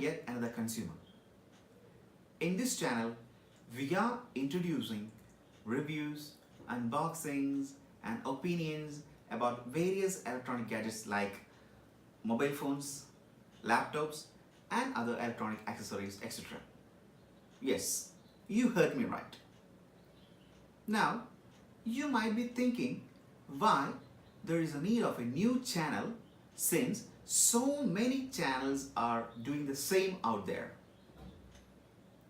yet another consumer. In this channel, we are introducing reviews, unboxings, and opinions about various electronic gadgets like mobile phones, laptops, and other electronic accessories, etc. Yes, you heard me right. Now, you might be thinking why there is a need of a new channel since so many channels are doing the same out there.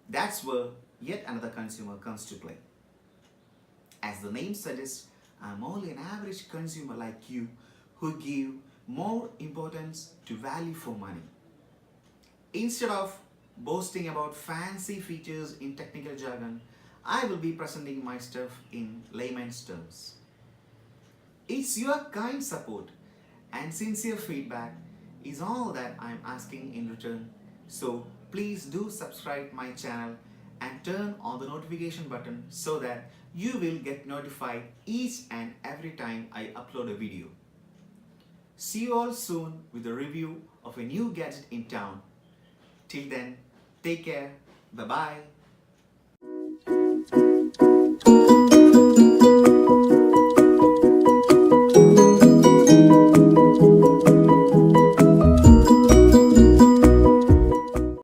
That's where yet another consumer comes to play. As the name suggests, I'm only an average consumer like you who give more importance to value for money. Instead of boasting about fancy features in technical jargon, I will be presenting my stuff in layman's terms. It's your kind support and sincere feedback is all that I'm asking in return. So please do subscribe my channel and turn on the notification button so that you will get notified each and every time I upload a video. See you all soon with a review of a new gadget in town. Till then, take care. Bye-bye.